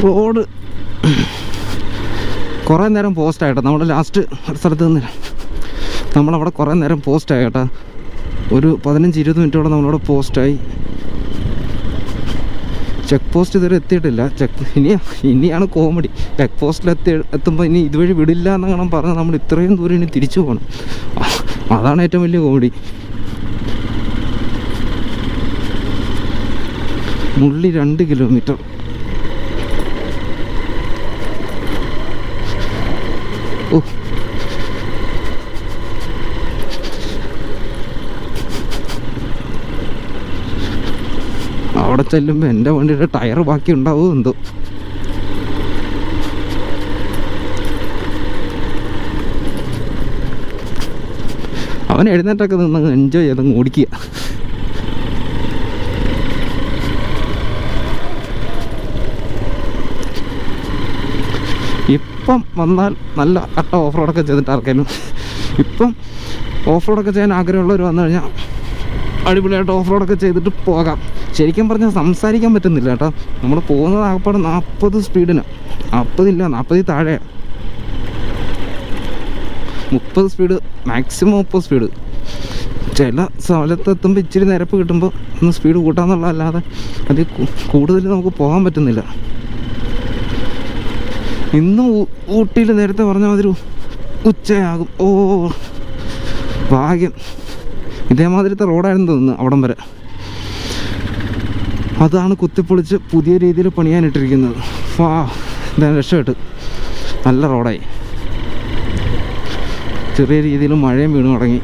Road കുറേ നേരം പോസ്റ്റായിട്ടോ. നമ്മൾ ലാസ്റ്റ് ഒരു സ്ഥലത്ത് നിന്നില്ല, നമ്മളവിടെ കുറേ നേരം പോസ്റ്റായി കേട്ടോ. ഒരു 15-20 മിനിറ്റോടെ നമ്മളവിടെ പോസ്റ്റായി. ചെക്ക് പോസ്റ്റ് ഇതുവരെ എത്തിയിട്ടില്ല. ഇനിയാണ് കോമഡി. ചെക്ക് പോസ്റ്റിൽ എത്തുമ്പോൾ ഇനി ഇതുവഴി വിടില്ല എന്നങ്ങനെ പറഞ്ഞാൽ നമ്മൾ ഇത്രയും ദൂരം ഇനി തിരിച്ചു പോകണം. അതാണ് ഏറ്റവും വലിയ കോമഡി. മുള്ളി 2 കിലോമീറ്റർ. ഓ, അവിടെ ചെല്ലുമ്പോൾ എൻ്റെ വണ്ടിയുടെ ടയർ ബാക്കി ഉണ്ടാവുമോ എന്തോ. അവൻ എഴുന്നേറ്റൊക്കെ നിന്ന് എൻജോയ് ചെയ്തങ്ങ് ഓടിക്കുക. ഇപ്പം വന്നാൽ നല്ല കട്ട ഓഫ് റോഡൊക്കെ ചെയ്തിട്ട് ആർക്കെങ്കിലും ഇപ്പം ഓഫ് റോഡൊക്കെ ചെയ്യാൻ ആഗ്രഹമുള്ളവർ വന്നു കഴിഞ്ഞാൽ അടിപൊളിയായിട്ട് ഓഫ് റോഡൊക്കെ ചെയ്തിട്ട് പോകാം. ശരിക്കും പറഞ്ഞാൽ സംസാരിക്കാൻ പറ്റുന്നില്ല കേട്ടോ. നമ്മൾ പോകുന്നത് ആകപ്പാട് 40 സ്പീഡിന്, 40 ഇല്ല, 40 താഴെ, 30 സ്പീഡ്, മാക്സിമം 30 സ്പീഡ്. ചില സ്ഥലത്തെത്തുമ്പോൾ ഇച്ചിരി നിരപ്പ് കിട്ടുമ്പോൾ ഒന്ന് സ്പീഡ് കൂട്ടാന്നുള്ളതല്ലാതെ അതിൽ കൂടുതൽ നമുക്ക് പോകാൻ പറ്റുന്നില്ല. ഇന്നും ഊട്ടിയിൽ നേരത്തെ പറഞ്ഞ മാതിരി ഉച്ചയാകും. ഓ ഭാഗ്യം, ഇതേമാതിരത്തെ റോഡായിരുന്നു തോന്നുന്നു അവിടം വരെ. അതാണ് കുത്തിപ്പൊളിച്ച് പുതിയ രീതിയിൽ പണിയാനിട്ടിരിക്കുന്നത്. ഇതാ രക്ഷപ്പെട്ട് നല്ല റോഡായി. ചെറിയ രീതിയിൽ മഴയും വീണ് തുടങ്ങി.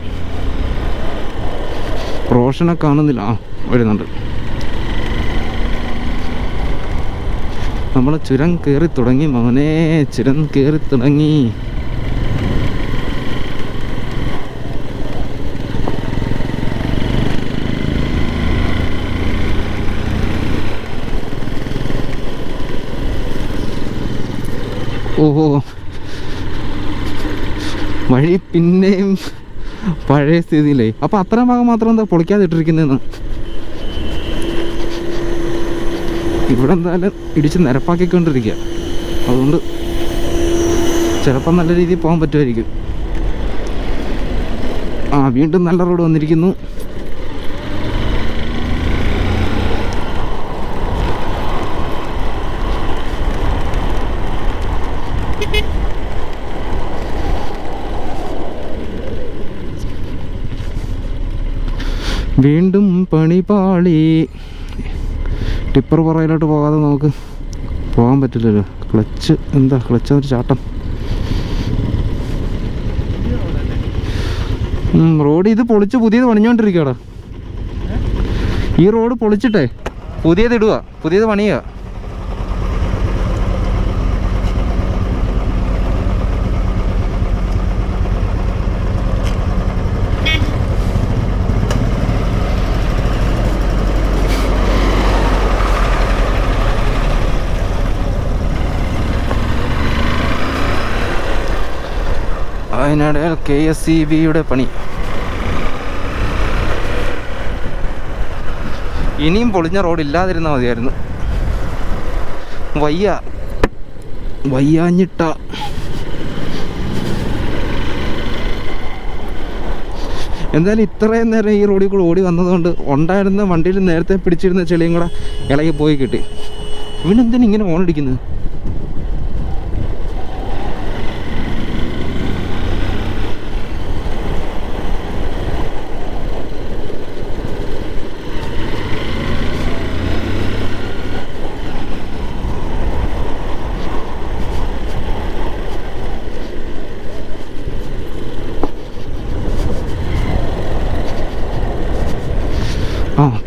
റോഷനെ കാണുന്നില്ല. വരുന്നുണ്ട്. നമ്മൾ ചുരം കയറി തുടങ്ങി മോനെ, ചുരം കയറി തുടങ്ങി. ഓഹോ, വഴി പിന്നെയും പഴയ സ്ഥിതിയിലേ. അപ്പം അത്രയും ഭാഗം മാത്രം എന്താ പൊളിക്കാതെ ഇട്ടിരിക്കുന്നതെന്ന്. ഇവിടെ എന്തായാലും ഇടിച്ച് നിരപ്പാക്കിക്കൊണ്ടിരിക്കുക. അതുകൊണ്ട് ചിലപ്പോൾ നല്ല രീതിയിൽ പോകാൻ പറ്റുമായിരിക്കും. വീണ്ടും നല്ല റോഡ് വന്നിരിക്കുന്നു. വീണ്ടും പണിപാളി. ടിപ്പർ പുറയിലോട്ട് പോകാതെ നമുക്ക് പോകാൻ പറ്റില്ലല്ലോ. ക്ലച്ച് എന്താ, ക്ലച്ച് ഒരു ചാട്ടം. റോഡ് ഇത് പൊളിച്ച് പുതിയത് പണിഞ്ഞോണ്ടിരിക്കുകയാണ്. ഈ റോഡ് പൊളിച്ചിട്ടേ പുതിയത് ഇടുക, പുതിയത് പണിയുക. അതിനിടയിൽ KSEBയുടെ പണി. ഇനിയും പൊളിഞ്ഞ റോഡ് ഇല്ലാതിരുന്നാൽ മതിയായിരുന്നു. വയ്യാഞ്ഞിട്ട. എന്തായാലും ഇത്രയും നേരം ഈ റോഡിൽ കൂടെ ഓടി വന്നതുകൊണ്ട് ഉണ്ടായിരുന്ന വണ്ടിയിൽ നേരത്തെ പിടിച്ചിരുന്ന ചെളിയും കൂടെ ഇളകി പോയി കിട്ടി. ഇവനെന്തിനാ ഇങ്ങനെ ഓണടിക്കുന്നത്?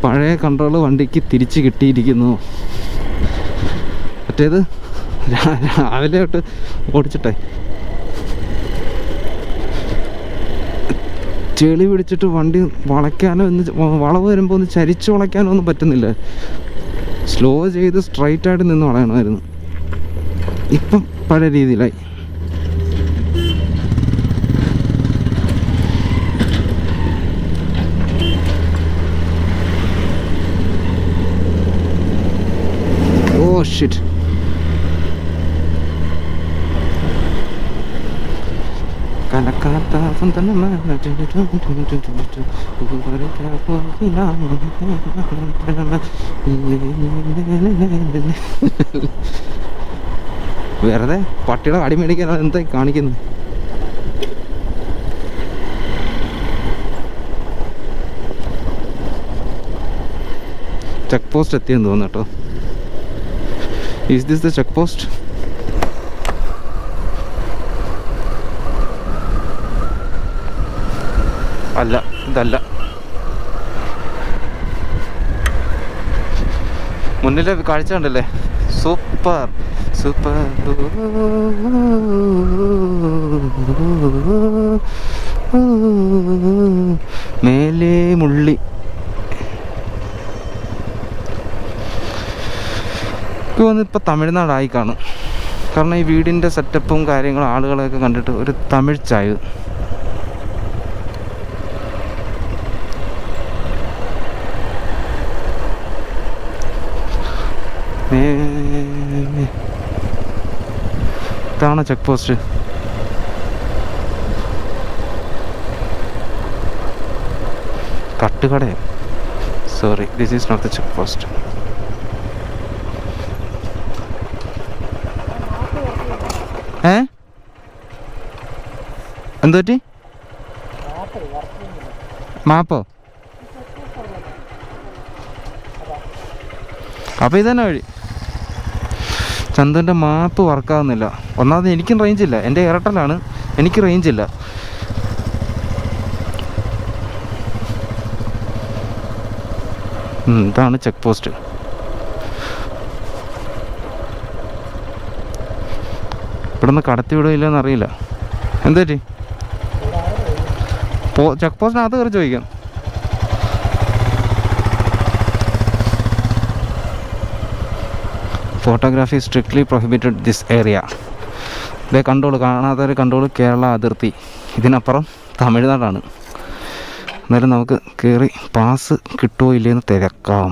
പഴയ കൺട്രോൾ വണ്ടിക്ക് തിരിച്ച് കിട്ടിയിരിക്കുന്നു. മറ്റേത് രാവിലെ തൊട്ട് ഓടിച്ചിട്ടേ ചെളി പിടിച്ചിട്ട് വണ്ടി വളയ്ക്കാനോ വളവ് വരുമ്പോൾ ഒന്ന് ചരിച്ച് വളയ്ക്കാനോ ഒന്നും പറ്റുന്നില്ല. സ്ലോ ചെയ്ത് സ്ട്രൈറ്റായിട്ട് നിന്ന് വളയണമായിരുന്നു. ഇപ്പം പഴയ രീതിയിലായി. ഷിറ്റ്, വെറുതെ പട്ടിയുടെ അടി മേടിക്കാൻ എന്താ കാണിക്കുന്നത്? ചെക്ക് പോസ്റ്റ് എത്തിയെന്ന് തോന്നുന്നു കേട്ടോ. Is this the check post? അല്ല, ഇതല്ല. മുന്നിലെ കാഴ്ച കണ്ടല്ലേ, സൂപ്പർ സൂപ്പർ. മേലെ മുള്ളി. ഇപ്പം തമിഴ്നാടായി കാണും. കാരണം ഈ വീടിൻ്റെ സെറ്റപ്പും കാര്യങ്ങളും ആളുകളെയൊക്കെ കണ്ടിട്ട് ഒരു തമിഴ് ചായ. ഇതാണ് ചെക്ക് പോസ്റ്റ്. തട്ടുകടയോ? Sorry, this is not the check post. എന്ത് പറ്റി? മാപ്പോ? അപ്പോൾ ഇതന്നെ വഴി. ചന്തുവിൻ്റെ മാപ്പ് വർക്കാവുന്നില്ല. ഒന്നാമത് എനിക്കും റേഞ്ചില്ല, എൻ്റെ എയർടെലാണ്, എനിക്ക് റേഞ്ചില്ല. ഇതാണ് ചെക്ക് പോസ്റ്റ്. ഇവിടുന്ന് കടത്തി വിടുകയില്ലെന്ന് അറിയില്ല. എന്ത് പറ്റി? ചെക്ക് പോസ്റ്റിനകത്ത് കയറി ചോദിക്കാം. Photography strictly prohibited this area. ഇതേ കണ്ടോളൂ, കാണാത്തവർ കണ്ടോളൂ, കേരള അതിർത്തി. ഇതിനപ്പുറം തമിഴ്നാടാണ്. എന്നാലും നമുക്ക് കയറി പാസ് കിട്ടുമോ ഇല്ലയെന്ന് തിരക്കാം.